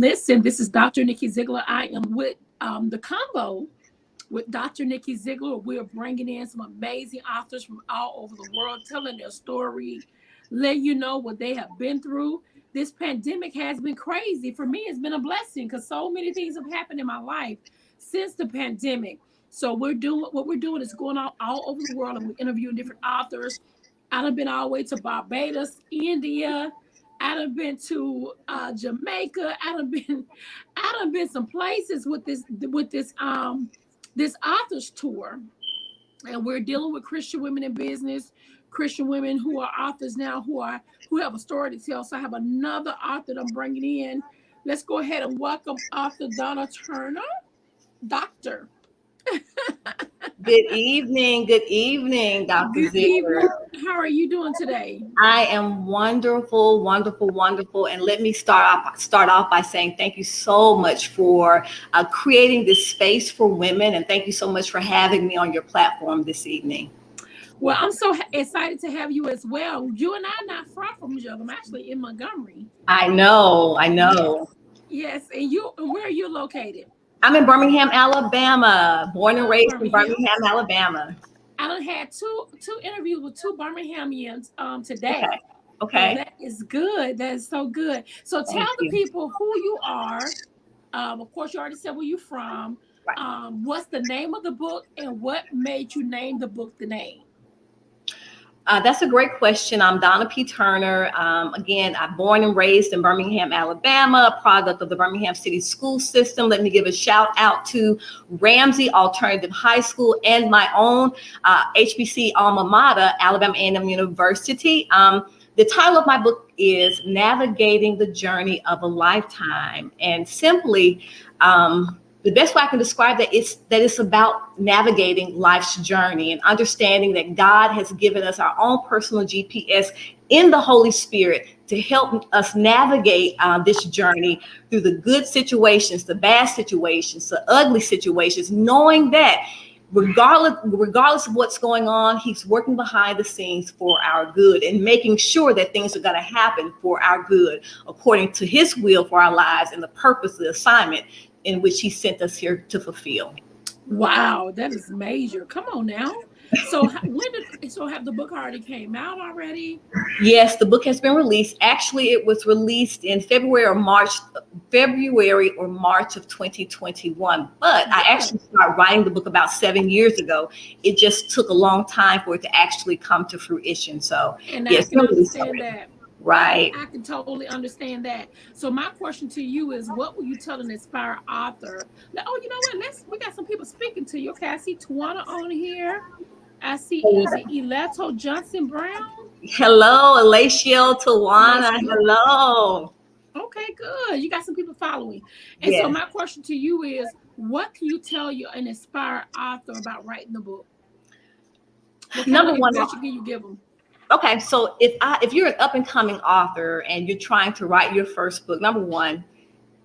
Listen, this is Dr. Nikki Zeigler. I am with the combo with Dr. Nikki Zeigler. We're bringing in some amazing authors from all over the world, telling their story, letting you know what they have been through. This pandemic has been crazy. For me, it's been a blessing because so many things have happened in my life since the pandemic. So we're doing is going all over the world, and we're interviewing different authors. I've been all the way to Barbados, India. I've been to Jamaica. I've been some places with this authors tour, and we're dealing with Christian women in business, Christian women who are authors now, who have a story to tell. So I have another author that I'm bringing in. Let's go ahead and welcome author Donna Turner, Doctor. Good evening, Dr. Good Zeigler. evening. How are you doing today? I am wonderful, wonderful, wonderful. And let me start off by saying thank you so much for creating this space for women, and thank you so much for having me on your platform this evening. Well, I'm so excited to have you as well. You and I are not far from each other. I'm actually in Montgomery. I know. Yes. And where are you located? I'm in Birmingham, Alabama, born and raised in Birmingham. Birmingham, Alabama. I done had two interviews with two Birminghamians today. Okay. So that is good. That is so good. So tell the people who you are. Of course, you already said where you're from. Right. What's the name of the book, and what made you name the book the name? That's a great question. I'm Donna P. Turner. Again, I'm born and raised in Birmingham, Alabama, a product of the Birmingham City school system. Let me give a shout out to Ramsey Alternative High School and my own HBC alma mater, Alabama A&M University. The title of my book is Navigating the Journey of a Lifetime. And simply, the best way I can describe that is that it's about navigating life's journey and understanding that God has given us our own personal GPS in the Holy Spirit to help us navigate this journey through the good situations, the bad situations, the ugly situations, knowing that regardless of what's going on, he's working behind the scenes for our good and making sure that things are going to happen for our good according to his will for our lives and the purpose, the assignment in which he sent us here to fulfill. Wow, that is major. Come on now. So have the book already came out already? Yes, the book has been released. Actually, it was released in February or March of 2021. But I actually started writing the book about 7 years ago. It just took a long time for it to actually come to fruition. So, and yes, I can understand that. Right. I can totally understand that. So my question to you is, what will you tell an aspiring author? Oh, you know what? We got some people speaking to you. Okay, I see Tawana on here. I see Elato Johnson Brown. Hello, Alacio Tawana. Hello. Okay, good. You got some people following. And so my question to you is, what can you tell an inspired author about writing the book? What kind of information can you give them? Okay, so if you're an up and coming author and you're trying to write your first book, number one,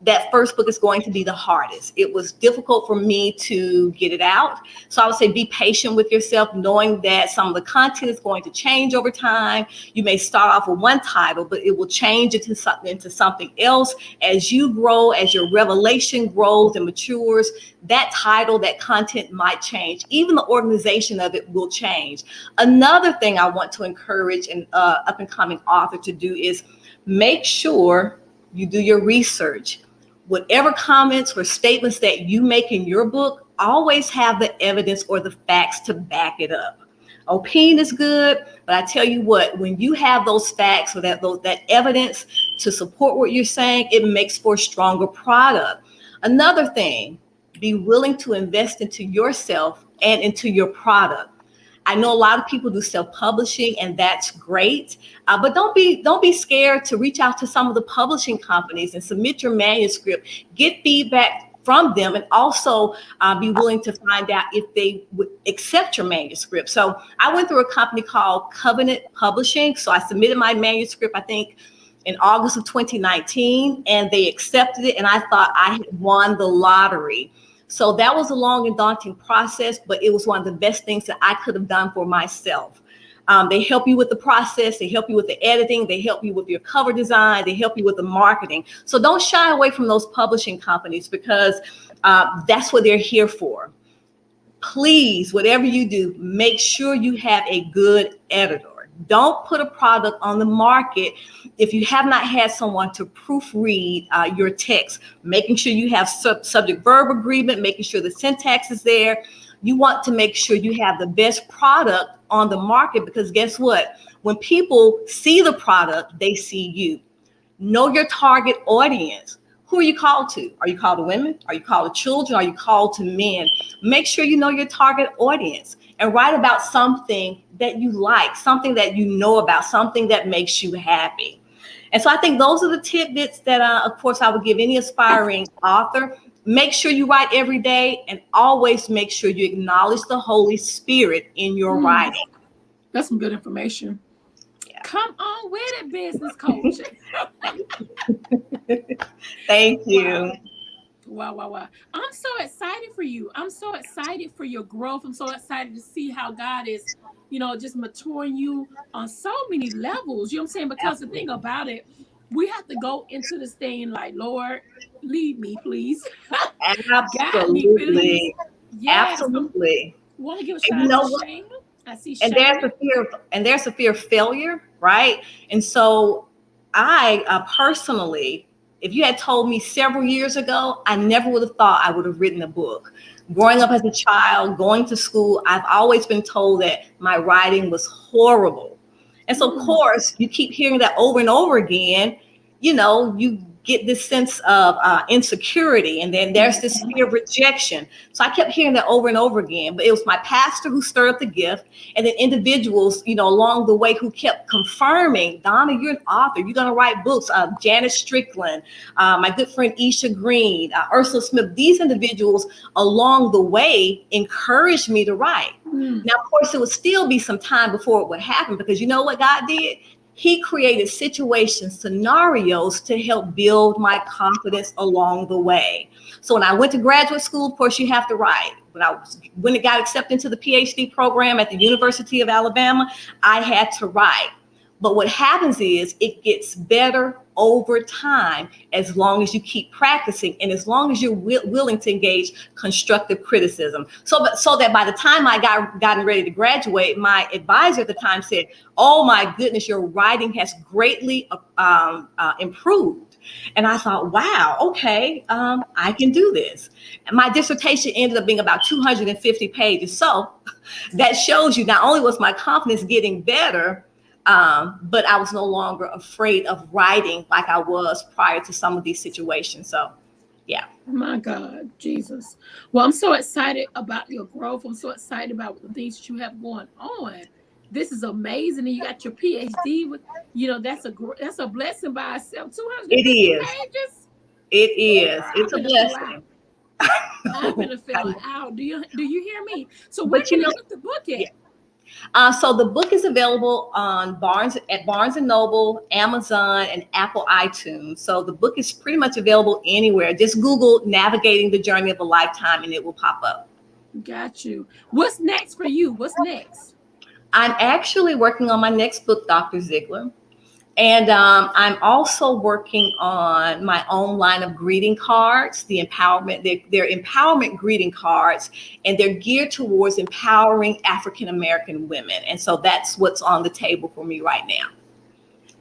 that first book is going to be the hardest. It was difficult for me to get it out. So I would say be patient with yourself, knowing that some of the content is going to change over time. You may start off with one title, but it will change into something else as you grow, as your revelation grows and matures. That title, that content might change. Even the organization of it will change. Another thing I want to encourage an up and coming author to do is make sure you do your research. Whatever comments or statements that you make in your book, always have the evidence or the facts to back it up. Opinion is good, but I tell you what, when you have those facts or that evidence to support what you're saying, it makes for a stronger product. Another thing, be willing to invest into yourself and into your product. I know a lot of people do self-publishing, and that's great. But don't be scared to reach out to some of the publishing companies and submit your manuscript, get feedback from them, and also be willing to find out if they would accept your manuscript. So I went through a company called Covenant Publishing. So I submitted my manuscript, I think, in August of 2019, and they accepted it. And I thought I had won the lottery. So that was a long and daunting process, but it was one of the best things that I could have done for myself. They help you with the process. They help you with the editing. They help you with your cover design. They help you with the marketing. So don't shy away from those publishing companies, because that's what they're here for. Please, whatever you do, make sure you have a good editor. Don't put a product on the market if you have not had someone to proofread your text, making sure you have subject verb agreement, making sure the syntax is there. You want to make sure you have the best product on the market, because guess what? When people see the product, they see you. Know your target audience. Who are you called to? Are you called to women? Are you called to children? Are you called to men? Make sure you know your target audience and write about something that you like, something that you know about, something that makes you happy. And so I think those are the tidbits that, of course, I would give any aspiring author. Make sure you write every day, and always make sure you acknowledge the Holy Spirit in your writing. That's some good information. Come on with it, business coach. Thank you. Wow. I'm so excited for you. I'm so excited for your growth. I'm so excited to see how God is, just maturing you on so many levels. You know what I'm saying? Because the thing about it, we have to go into this thing like, Lord, lead me, please. Guide me, please. Yes. Absolutely. Want to give a shout out to Shane? I see Shane. And there's a fear of failure, right? And so I personally, if you had told me several years ago, I never would have thought I would have written a book. Growing up as a child, going to school, I've always been told that my writing was horrible. And so, of course, you keep hearing that over and over again. You get this sense of insecurity, and then there's this fear of rejection. So I kept hearing that over and over again. But it was my pastor who stirred up the gift, and then individuals, along the way, who kept confirming, Donna, you're an author. You're going to write books. Janice Strickland, my good friend Isha Green, Ursula Smith. These individuals along the way encouraged me to write. Now, of course, it would still be some time before it would happen, because you know what God did? He created situations, scenarios to help build my confidence along the way. So when I went to graduate school, of course, you have to write. When it got accepted into the PhD program at the University of Alabama, I had to write. But what happens is it gets better over time as long as you keep practicing, and as long as you're willing to engage constructive criticism. So that by the time I gotten ready to graduate, my advisor at the time said, "Oh my goodness, your writing has greatly improved." And I thought, wow, okay, I can do this. And my dissertation ended up being about 250 pages. So that shows you not only was my confidence getting better, but I was no longer afraid of writing like I was prior to some of these situations. So, yeah. My God, Jesus. Well, I'm so excited about your growth. I'm so excited about the things that you have going on. This is amazing. And you got your PhD with, that's a blessing by itself. 250 pages. It is. It's a blessing. I'm gonna fill out. Do you hear me? So where can I get the book at? Yeah. So the book is available on Barnes & Noble, Amazon, and Apple iTunes. So the book is pretty much available anywhere. Just Google "Navigating the Journey of a Lifetime" and it will pop up. Got you. What's next for you? What's next? I'm actually working on my next book, Dr. Zeigler. And I'm also working on my own line of greeting cards, they're empowerment greeting cards, and they're geared towards empowering African-American women. And so that's what's on the table for me right now.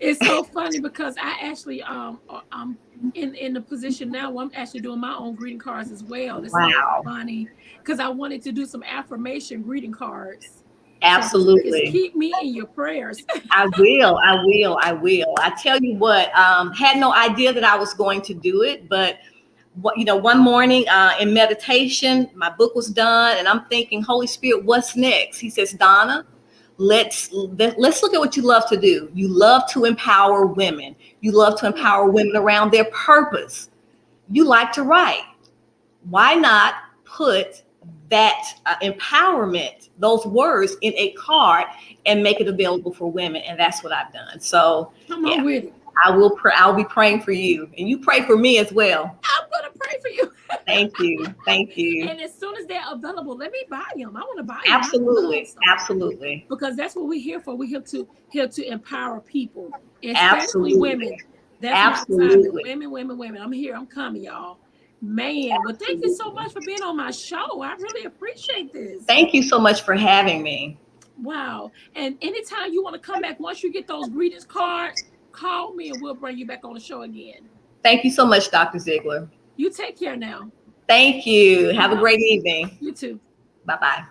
It's so funny because I actually I'm in the position now where I'm actually doing my own greeting cards as well. It's so funny because I wanted to do some affirmation greeting cards. Absolutely. So keep me in your prayers. I will. I tell you what, had no idea that I was going to do it, but one morning in meditation, my book was done and I'm thinking, Holy Spirit, what's next? He says, Donna, let's look at what you love to do. You love to empower women. You love to empower women around their purpose. You like to write. Why not put that empowerment, those words in a card and make it available for women? And that's what I've done. So come on with it. I'll be praying for you and you pray for me as well. I'm going to pray for you. Thank you. Thank you. And as soon as they're available, let me buy them. I want to buy them. Absolutely. Absolutely. Because that's what we're here for. We're here to empower people, especially Absolutely. women. That's my assignment. Absolutely. Women. I'm here. I'm coming, y'all. Man, well, thank you so much for being on my show. I really appreciate this. Thank you so much for having me. Wow. And anytime you want to come back, once you get those greetings cards, call me and we'll bring you back on the show again. Thank you so much, Dr. Zeigler. You take care now. Thank you. Have a great evening. You too. Bye-bye.